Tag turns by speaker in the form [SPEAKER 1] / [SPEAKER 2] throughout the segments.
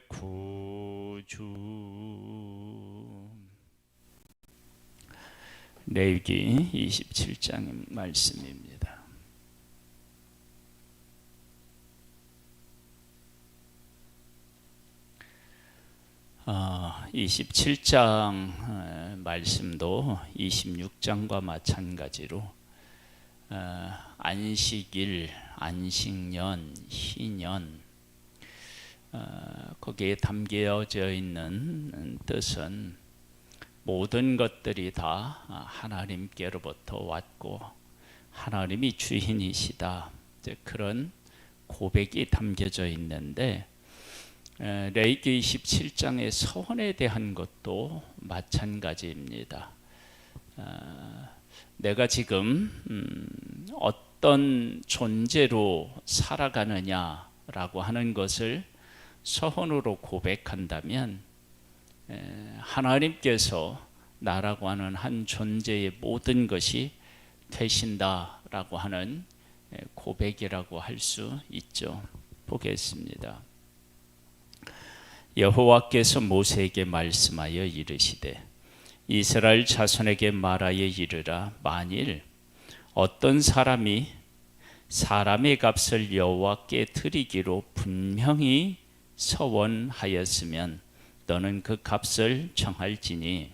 [SPEAKER 1] 구주. 레위기 27장 말씀입니다. 27장 말씀도 26장과 마찬가지로 안식일, 안식년, 희년, 거기에 담겨져 있는 뜻은 모든 것들이 다 하나님께로부터 왔고 하나님이 주인이시다, 그런 고백이 담겨져 있는데, 레위기 27장의 서원에 대한 것도 마찬가지입니다. 내가 지금 어떤 존재로 살아가느냐라고 하는 것을 서원으로 고백한다면, 하나님께서 나라고 하는 한 존재의 모든 것이 되신다라고 하는 고백이라고 할 수 있죠. 보겠습니다. 여호와께서 모세에게 말씀하여 이르시되 이스라엘 자손에게 말하여 이르라. 만일 어떤 사람이 사람의 값을 여호와께 드리기로 분명히 서원하였으면 너는 그 값을 정할지니,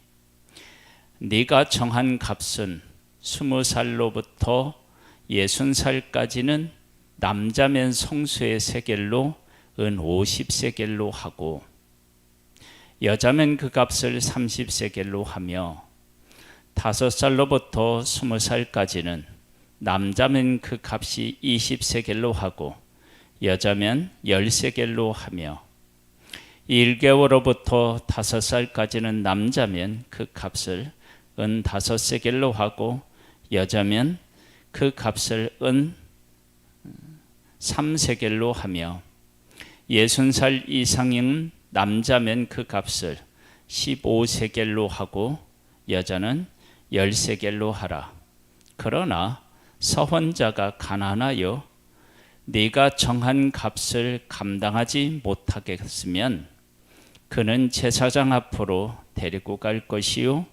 [SPEAKER 1] 네가 정한 값은 20살로부터 60살까지는 남자면 성수의 세겔로 은 50세겔로 하고, 여자면 그 값을 30세겔로 하며, 5살로부터 20살까지는 남자면 그 값이 20세겔로 하고 여자면 10세겔로 하며, 1개월로부터 5살까지는 남자면 그 값을 은 5세겔로 하고 여자면 그 값을 은 3세겔로 하며, 60살 이상인 남자면 그 값을 15세겔로 하고 여자는 10세겔로 하라. 그러나 서원자가 가난하여 네가 정한 값을 감당하지 못하겠으면 그는 제사장 앞으로 데리고 갈 것이요,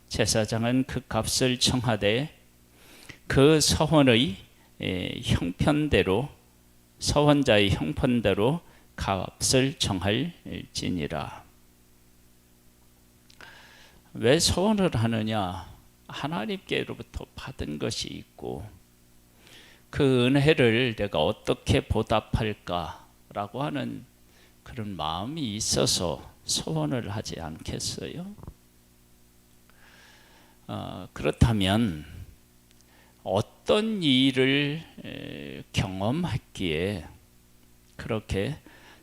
[SPEAKER 1] 제사장은 그 값을 청하되 그 서원의 형편대로, 서원자의 형편대로 값을 정할지니라. 왜 서원을 하느냐? 하나님께로부터 받은 것이 있고 그 은혜를 내가 어떻게 보답할까라고 하는 그런 마음이 있어서 서원을 하지 않겠어요? 그렇다면 어떤 일을 경험했기에 그렇게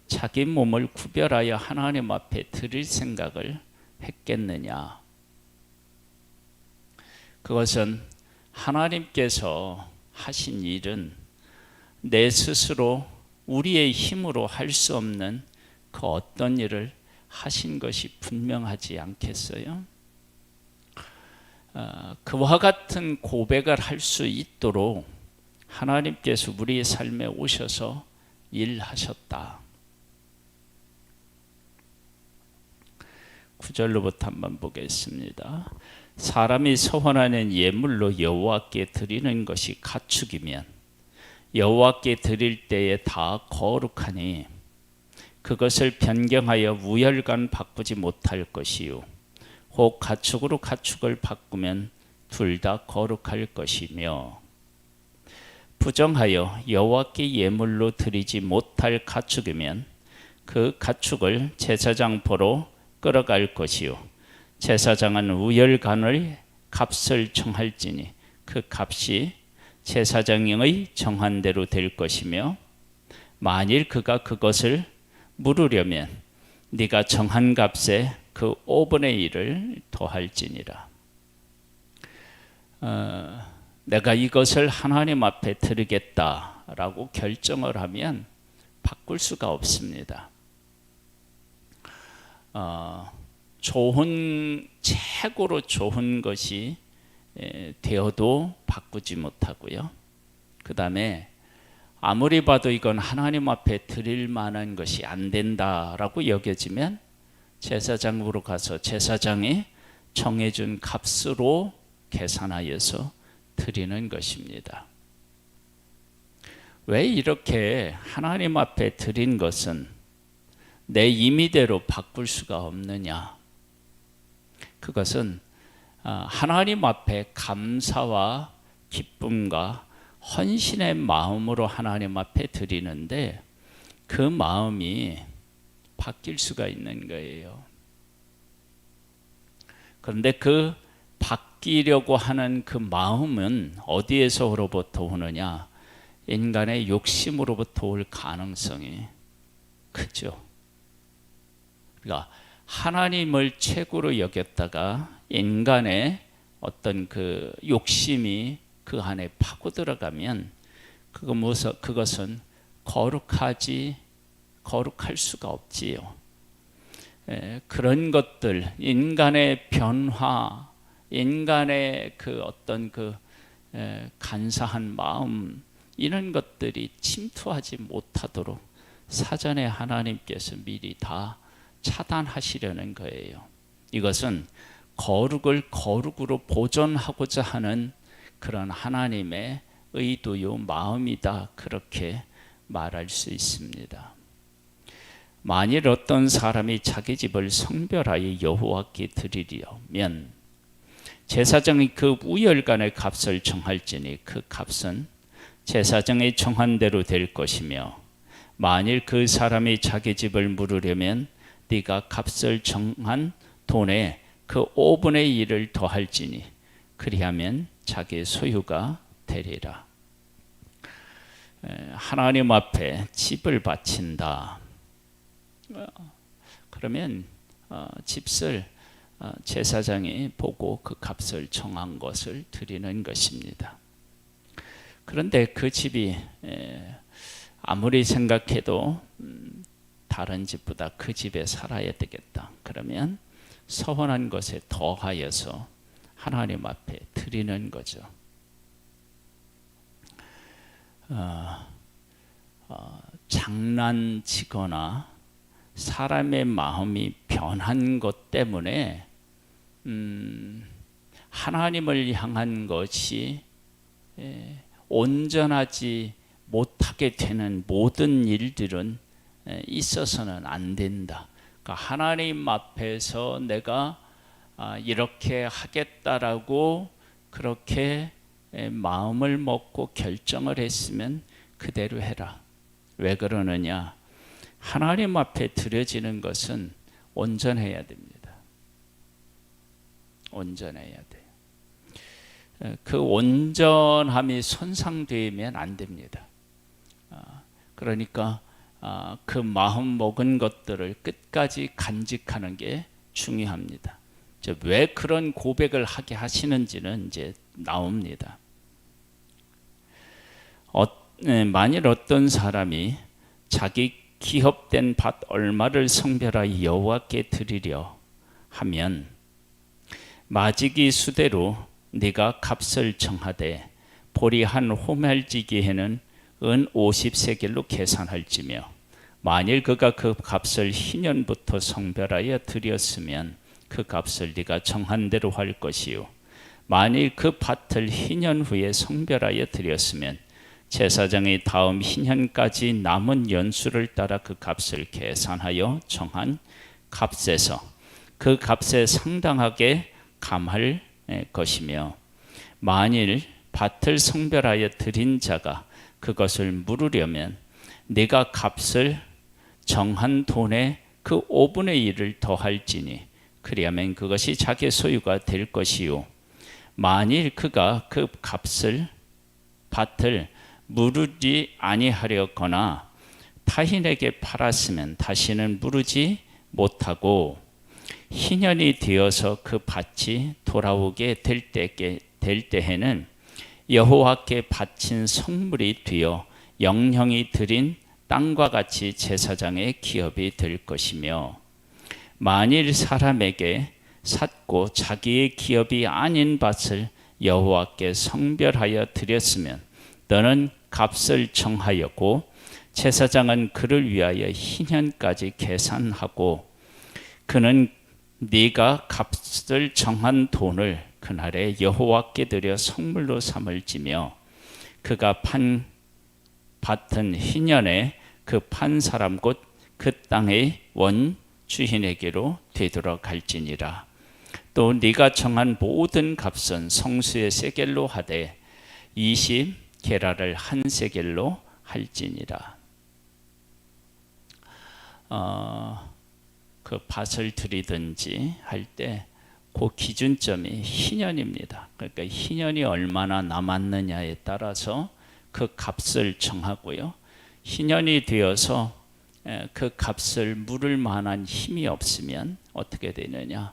[SPEAKER 1] 자기 몸을 구별하여 하나님 앞에 드릴 생각을 했겠느냐? 그것은 하나님께서 하신 일은 내 스스로 우리의 힘으로 할 수 없는 그 어떤 일을 하신 것이 분명하지 않겠어요? 그와 같은 고백을 할 수 있도록 하나님께서 우리의 삶에 오셔서 일하셨다. 9절로부터 한번 보겠습니다. 사람이 서원하는 예물로 여호와께 드리는 것이 가축이면 여호와께 드릴 때에 다 거룩하니 그것을 변경하여 우열간 바꾸지 못할 것이요, 혹 가축으로 가축을 바꾸면 둘 다 거룩할 것이며, 부정하여 여호와께 예물로 드리지 못할 가축이면 그 가축을 제사장 보러 끌어갈 것이요, 제사장은 우열간의 값을 정할지니 그 값이 제사장의 정한 대로 될 것이며, 만일 그가 그것을 물으려면 네가 정한 값에 그 5분의 1을 더할지니라. 내가 이것을 하나님 앞에 드리겠다라고 결정을 하면 바꿀 수가 없습니다. 최고로 좋은 것이 되어도 바꾸지 못하고요. 그 다음에 아무리 봐도 이건 하나님 앞에 드릴 만한 것이 안 된다라고 여겨지면 제사장으로 가서 제사장이 정해준 값으로 계산하여서 드리는 것입니다. 왜 이렇게 하나님 앞에 드린 것은 내 임의대로 바꿀 수가 없느냐? 그것은 하나님 앞에 감사와 기쁨과 헌신의 마음으로 하나님 앞에 드리는데 그 마음이 바뀔 수가 있는 거예요. 그런데 그 바뀌려고 하는 그 마음은 어디에서로부터 오느냐? 인간의 욕심으로부터 올 가능성이 크죠. 그러니까 하나님을 최고로 여겼다가 인간의 어떤 그 욕심이 그 안에 파고 들어가면 그것은 거룩할 수가 없지요. 그런 것들, 인간의 변화, 인간의 그 어떤 그 간사한 마음, 이런 것들이 침투하지 못하도록 사전에 하나님께서 미리 다 차단하시려는 거예요. 이것은 거룩을 거룩으로 보존하고자 하는 그런 하나님의 의도요 마음이다, 그렇게 말할 수 있습니다. 만일 어떤 사람이 자기 집을 성별하여 여호와께 드리려면 제사장이 그 우열간의 값을 정할지니 그 값은 제사장이 정한 대로 될 것이며 만일 그 사람이 자기 집을 물으려면 네가 값을 정한 돈에 그 5분의 1을 더할지니 그리하면 자기 소유가 되리라. 하나님 앞에 집을 바친다. 그러면 집을 제사장이 보고 그 값을 정한 것을 드리는 것입니다. 그런데 그 집이 아무리 생각해도 다른 집보다 그 집에 살아야 되겠다. 그러면 서원한 것에 더하여서 하나님 앞에 드리는 거죠. 장난치거나 사람의 마음이 변한 것 때문에 하나님을 향한 것이 온전하지 못하게 되는 모든 일들은 있어서는 안 된다. 그러니까 하나님 앞에서 내가 이렇게 하겠다라고 그렇게 마음을 먹고 결정을 했으면 그대로 해라. 왜 그러느냐? 하나님 앞에 드려지는 것은 온전해야 됩니다. 온전해야 돼요. 그 온전함이 손상되면 안 됩니다. 그러니까 그 마음 먹은 것들을 끝까지 간직하는 게 중요합니다. 왜 그런 고백을 하게 하시는지는 이제 나옵니다. 만일 어떤 사람이 자기 기업된 밭 얼마를 성별하여 여호와께 드리려 하면 마지기 수대로 네가 값을 정하되 보리 한 호멜지기에는 은 50세겔로 계산할지며 만일 그가 그 값을 희년부터 성별하여 드렸으면 그 값을 네가 정한 대로 할 것이요 만일 그 밭을 희년 후에 성별하여 드렸으면 제사장이 다음 희년까지 남은 연수를 따라 그 값을 계산하여 정한 값에서 그 값에 상당하게 감할 것이며 만일 밭을 성별하여 드린 자가 그것을 물으려면 네가 값을 정한 돈에 그 5분의 1을 더할지니 그리하면 그것이 자기 소유가 될 것이요 만일 그가 그 밭을 물으지 아니하려거나 타인에게 팔았으면 다시는 물으지 못하고 희년이 되어서 그 밭이 돌아오게 될 때에는 여호와께 바친 성물이 되어 영영이 드린 땅과 같이 제사장의 기업이 될 것이며 만일 사람에게 샀고 자기의 기업이 아닌 밭을 여호와께 성별하여 드렸으면 너는 값을 정하였고 제사장은 그를 위하여 희년까지 계산하고 그는 네가 값을 정한 돈을 그날에 여호와께 드려 성물로 삼을지며 그가 받은 희년에 그 판 사람 곧 그 땅의 원 주인에게로 되돌아갈지니라. 또 네가 정한 모든 값은 성수의 세겔로 하되 20게라를 한 세겔로 할지니라. 그 밭을 들이든지 할 때 그 기준점이 희년입니다. 그러니까 희년이 얼마나 남았느냐에 따라서 그 값을 정하고요. 희년이 되어서 그 값을 물을 만한 힘이 없으면 어떻게 되느냐?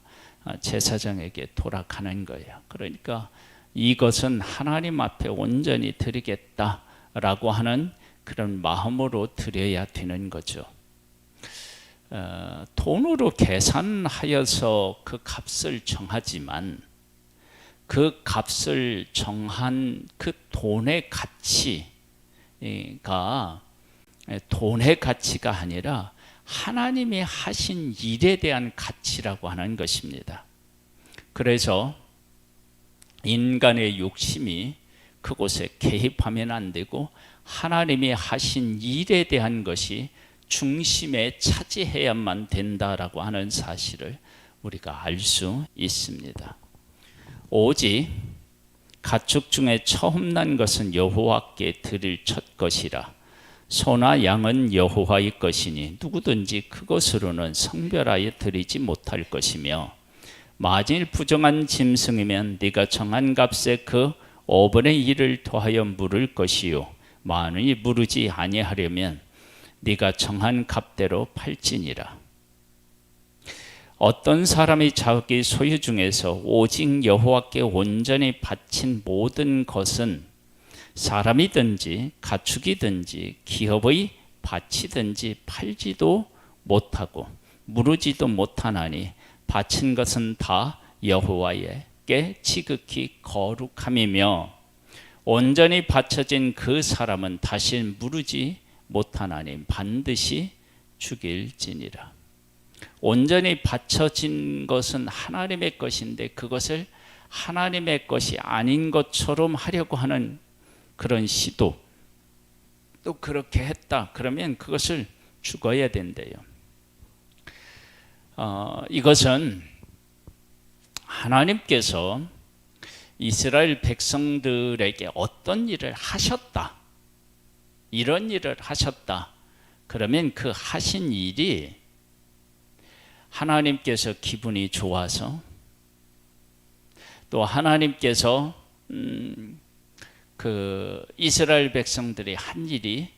[SPEAKER 1] 제사장에게 돌아가는 거예요. 그러니까 이것은 하나님 앞에 온전히 드리겠다라고 하는 그런 마음으로 드려야 되는 거죠. 돈으로 계산하여서 그 값을 정하지만 그 값을 정한 그 돈의 가치가 돈의 가치가 아니라 하나님이 하신 일에 대한 가치라고 하는 것입니다. 그래서 인간의 욕심이 그곳에 개입하면 안 되고 하나님이 하신 일에 대한 것이 중심에 차지해야만 된다라고 하는 사실을 우리가 알 수 있습니다. 오직 가축 중에 처음 난 것은 여호와께 드릴 첫 것이라. 소나 양은 여호와의 것이니 누구든지 그것으로는 성별하여 드리지 못할 것이며 만일 부정한 짐승이면 네가 정한 값에 그 5분의 1을 더하여 물을 것이요 만일 물으지 아니하려면 네가 정한 값대로 팔지니라. 어떤 사람이 자기 소유 중에서 오직 여호와께 온전히 바친 모든 것은 사람이든지 가축이든지 기업의 밭이든지 팔지도 못하고 무르지도 못하나니 바친 것은 다 여호와에게 지극히 거룩함이며 온전히 바쳐진 그 사람은 다시 무르지 못하나니 반드시 죽일지니라. 온전히 바쳐진 것은 하나님의 것인데 그것을 하나님의 것이 아닌 것처럼 하려고 하는 그런 시도, 또 그렇게 했다 그러면 그것을 죽어야 된대요. 이것은 하나님께서 이스라엘 백성들에게 어떤 일을 하셨다, 이런 일을 하셨다 그러면 그 하신 일이 하나님께서 기분이 좋아서 또 하나님께서 그 이스라엘 백성들이 한 일이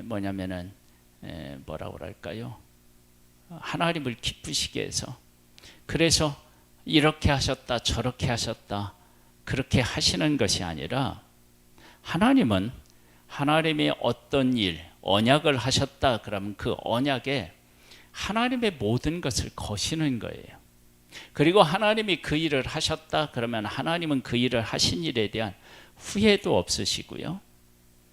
[SPEAKER 1] 뭐냐면은 뭐라고 할까요? 하나님을 기쁘시게 해서 그래서 이렇게 하셨다 저렇게 하셨다 그렇게 하시는 것이 아니라 하나님은 하나님이 어떤 일 언약을 하셨다 그러면 그 언약에 하나님의 모든 것을 거시는 거예요. 그리고 하나님이 그 일을 하셨다 그러면 하나님은 그 일을 하신 일에 대한 후회도 없으시고요.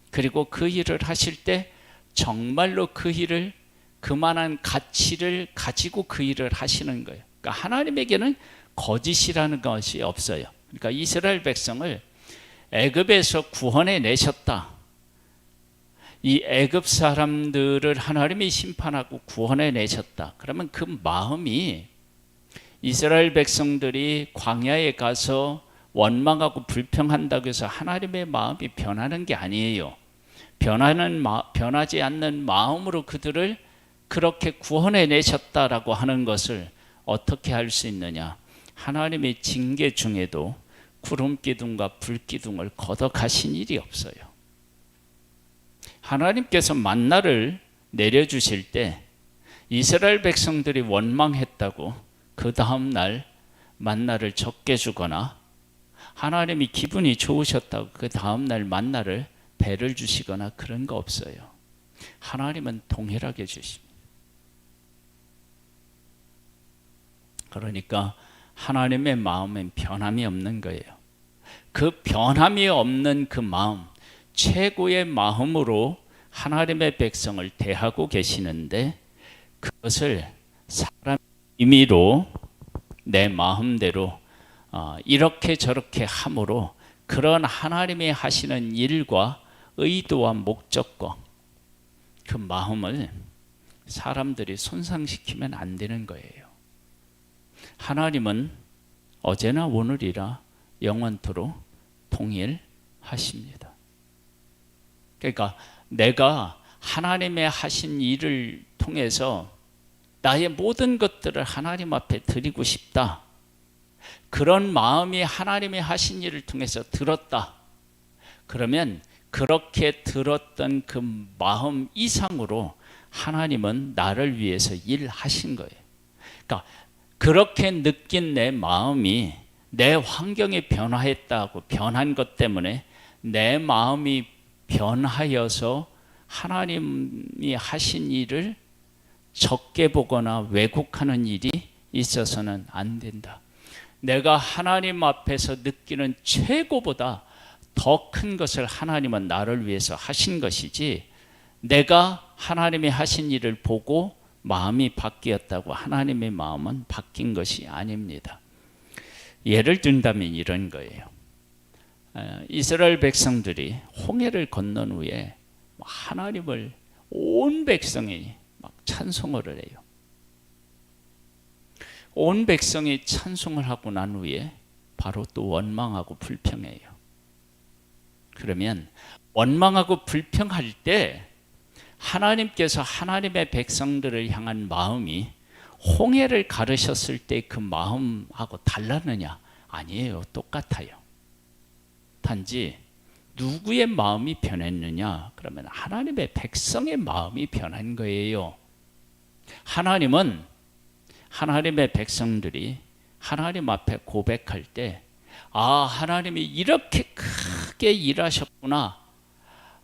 [SPEAKER 1] 그리고 그 일을 하실 때 정말로 그 일을 그만한 가치를 가지고 그 일을 하시는 거예요. 그러니까 하나님에게는 거짓이라는 것이 없어요. 그러니까 이스라엘 백성을 애굽에서 구원해 내셨다. 이 애굽 사람들을 하나님이 심판하고 구원해 내셨다. 그러면 그 마음이 이스라엘 백성들이 광야에 가서 원망하고 불평한다고 해서 하나님의 마음이 변하는 게 아니에요. 변하지 않는 마음으로 그들을 그렇게 구원해 내셨다라고 하는 것을 어떻게 할 수 있느냐? 하나님의 징계 중에도 구름 기둥과 불 기둥을 거듭하신 일이 없어요. 하나님께서 만나를 내려주실 때 이스라엘 백성들이 원망했다고 그 다음 날 만나를 적게 주거나 하나님이 기분이 좋으셨다고 그 다음 날 만나를 배를 주시거나 그런 거 없어요. 하나님은 동일하게 주십니다. 그러니까 하나님의 마음엔 변함이 없는 거예요. 그 변함이 없는 그 마음, 최고의 마음으로 하나님의 백성을 대하고 계시는데, 그것을 사람의 임의로 내 마음대로 이렇게 저렇게 함으로 그런 하나님이 하시는 일과 의도와 목적과 그 마음을 사람들이 손상시키면 안 되는 거예요. 하나님은 어제나 오늘이라 영원토록 동일하십니다. 그러니까 내가 하나님의 하신 일을 통해서 나의 모든 것들을 하나님 앞에 드리고 싶다. 그런 마음이 하나님이 하신 일을 통해서 들었다. 그러면 그렇게 들었던 그 마음 이상으로 하나님은 나를 위해서 일하신 거예요. 그러니까 그렇게 느낀 내 마음이 내 환경이 변화했다고 변한 것 때문에 내 마음이 변하여서 하나님이 하신 일을 적게 보거나 왜곡하는 일이 있어서는 안 된다. 내가 하나님 앞에서 느끼는 최고보다 더 큰 것을 하나님은 나를 위해서 하신 것이지, 내가 하나님이 하신 일을 보고 마음이 바뀌었다고 하나님의 마음은 바뀐 것이 아닙니다. 예를 든다면 이런 거예요. 이스라엘 백성들이 홍해를 건넌 후에 하나님을 온 백성이 막 찬송을 해요. 온 백성이 찬송을 하고 난 후에 바로 또 원망하고 불평해요. 그러면 원망하고 불평할 때 하나님께서 하나님의 백성들을 향한 마음이 홍해를 가르셨을 때 그 마음하고 달랐느냐? 아니에요. 똑같아요. 단지 누구의 마음이 변했느냐? 그러면 하나님의 백성의 마음이 변한 거예요. 하나님은 하나님의 백성들이 하나님 앞에 고백할 때, 하나님이 이렇게 크게 일하셨구나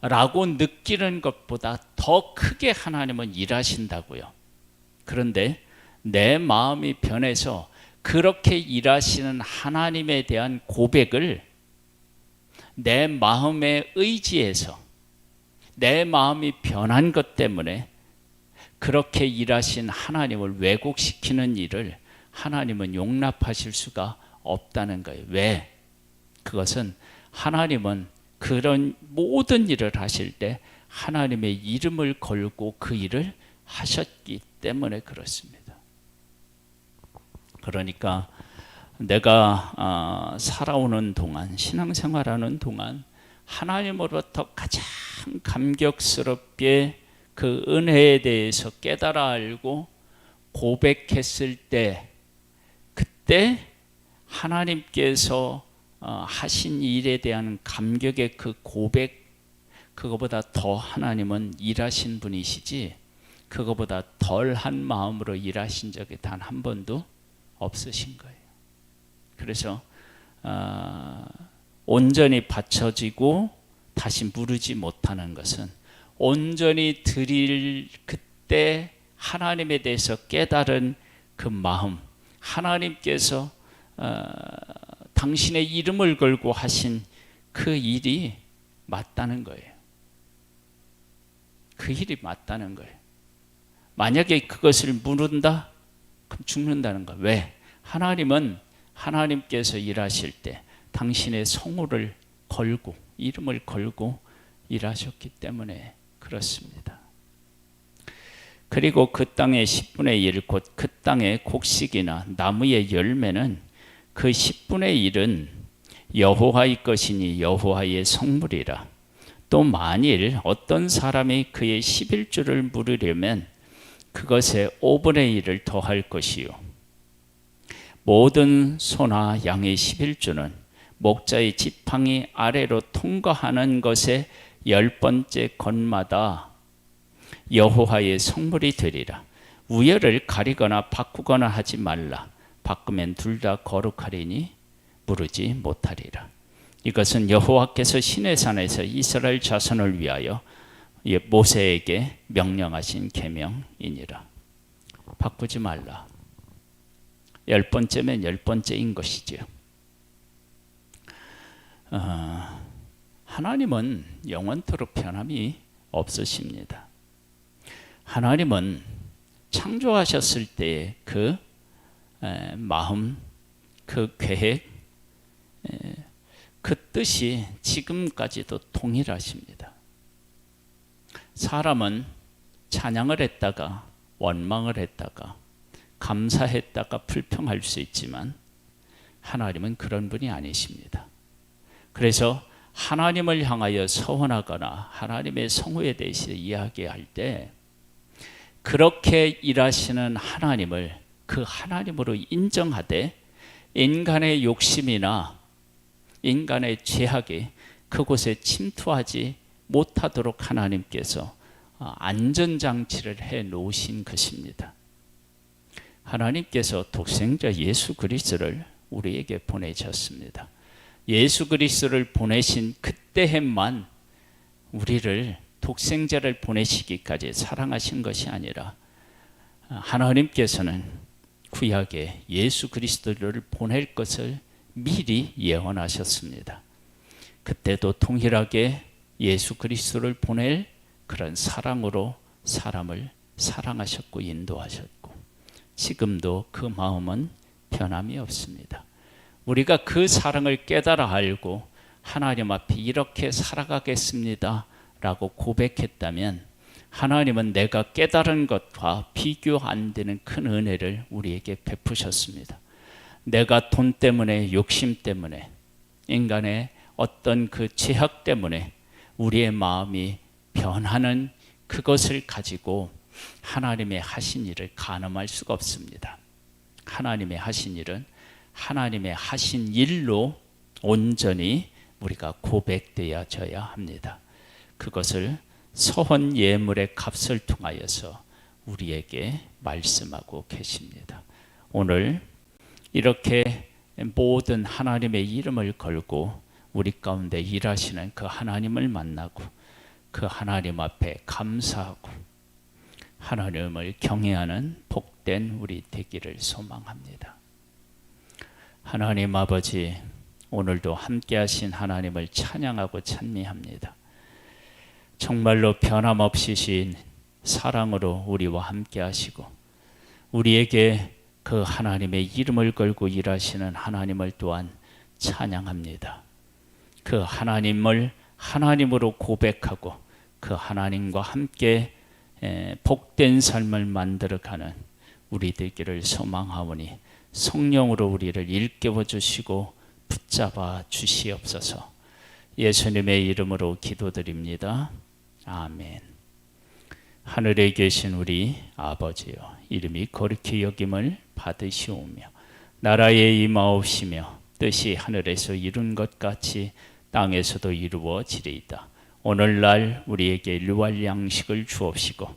[SPEAKER 1] 라고 느끼는 것보다 더 크게 하나님은 일하신다고요. 그런데 내 마음이 변해서 그렇게 일하시는 하나님에 대한 고백을 내 마음의 의지에서, 내 마음이 변한 것 때문에 그렇게 일하신 하나님을 왜곡시키는 일을 하나님은 용납하실 수가 없다는 거예요. 왜? 그것은 하나님은 그런 모든 일을 하실 때 하나님의 이름을 걸고 그 일을 하셨기 때문에 그렇습니다. 그러니까 내가 살아오는 동안, 신앙생활하는 동안 하나님으로부터 가장 감격스럽게 그 은혜에 대해서 깨달아 알고 고백했을 때, 그때 하나님께서 하신 일에 대한 감격의 그 고백, 그거보다 더 하나님은 일하신 분이시지 그거보다 덜한 마음으로 일하신 적이 단 한 번도 없으신 거예요. 그래서 온전히 바쳐지고 다시 무르지 못하는 것은 온전히 드릴 그때 하나님에 대해서 깨달은 그 마음, 하나님께서 당신의 이름을 걸고 하신 그 일이 맞다는 거예요. 그 일이 맞다는 거예요. 만약에 그것을 물은다? 그럼 죽는다는 거예요. 왜? 하나님은 하나님께서 일하실 때 당신의 성호를 걸고, 이름을 걸고 일하셨기 때문에 그렇습니다. 그리고 그 땅의 10분의 1, 곧 그 땅의 곡식이나 나무의 열매는 그 10분의 1은 여호와의 것이니 여호와의 성물이라. 또 만일 어떤 사람이 그의 11조를 물으려면 그것에 5분의 1을 더할 것이요. 모든 소나 양의 11조는 목자의 지팡이 아래로 통과하는 것의 10번째 것마다 여호와의 성물이 되리라. 우열을 가리거나 바꾸거나 하지 말라. 바꾸면 둘 다 거룩하리니 무르지 못하리라. 이것은 여호와께서 시내산에서 이스라엘 자손을 위하여 모세에게 명령하신 계명이니라. 바꾸지 말라. 10번째면 10번째인 것이죠. 하나님은 영원토록 변함이 없으십니다. 하나님은 창조하셨을 때의 그 마음, 그 계획, 그 뜻이 지금까지도 동일하십니다. 사람은 찬양을 했다가 원망을 했다가 감사했다가 불평할 수 있지만 하나님은 그런 분이 아니십니다. 그래서 하나님을 향하여 서원하거나 하나님의 성호에 대해서 이야기할 때 그렇게 일하시는 하나님을 그 하나님으로 인정하되 인간의 욕심이나 인간의 죄악이 그곳에 침투하지 못하도록 하나님께서 안전장치를 해 놓으신 것입니다. 하나님께서 독생자 예수 그리스도를 우리에게 보내셨습니다. 예수 그리스도를 보내신 그때에만 우리를 독생자를 보내시기까지 사랑하신 것이 아니라 하나님께서는 구약에 예수 그리스도를 보낼 것을 미리 예언하셨습니다. 그때도 동일하게 예수 그리스도를 보낼 그런 사랑으로 사람을 사랑하셨고 인도하셨고 지금도 그 마음은 변함이 없습니다. 우리가 그 사랑을 깨달아 알고 하나님 앞에 이렇게 살아가겠습니다 라고 고백했다면 하나님은 내가 깨달은 것과 비교 안 되는 큰 은혜를 우리에게 베푸셨습니다. 내가 돈 때문에 욕심 때문에 인간의 어떤 그 죄악 때문에 우리의 마음이 변하는 그것을 가지고 하나님의 하신 일을 가늠할 수가 없습니다. 하나님의 하신 일은 하나님의 하신 일로 온전히 우리가 고백되어져야 합니다. 그것을 서헌 예물의 값을 통하여서 우리에게 말씀하고 계십니다. 오늘 이렇게 모든 하나님의 이름을 걸고 우리 가운데 일하시는 그 하나님을 만나고 그 하나님 앞에 감사하고 하나님을 경외하는 복된 우리 되기를 소망합니다. 하나님 아버지, 오늘도 함께 하신 하나님을 찬양하고 찬미합니다. 정말로 변함없으신 사랑으로 우리와 함께 하시고 우리에게 그 하나님의 이름을 걸고 일하시는 하나님을 또한 찬양합니다. 그 하나님을 하나님으로 고백하고 그 하나님과 함께 복된 삶을 만들어가는 우리 되기를 소망하오니 성령으로 우리를 일깨워 주시고 붙잡아 주시옵소서. 예수님의 이름으로 기도드립니다. 아멘. 하늘에 계신 우리 아버지여, 이름이 거룩히 여김을 받으시오며 나라에 임하옵시며 뜻이 하늘에서 이룬 것 같이 땅에서도 이루어지리이다. 오늘날 우리에게 일용할 양식을 주옵시고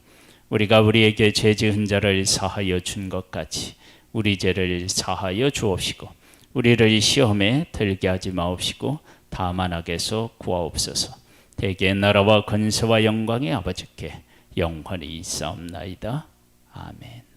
[SPEAKER 1] 우리가 우리에게 죄 지은 자를 사하여 준 것 같이 우리 죄를 사하여 주옵시고 우리를 시험에 들게 하지 마옵시고 다만 악에서 구하옵소서. 대개 나라와 권세와 영광의 아버지께 영원히 있사옵나이다. 아멘.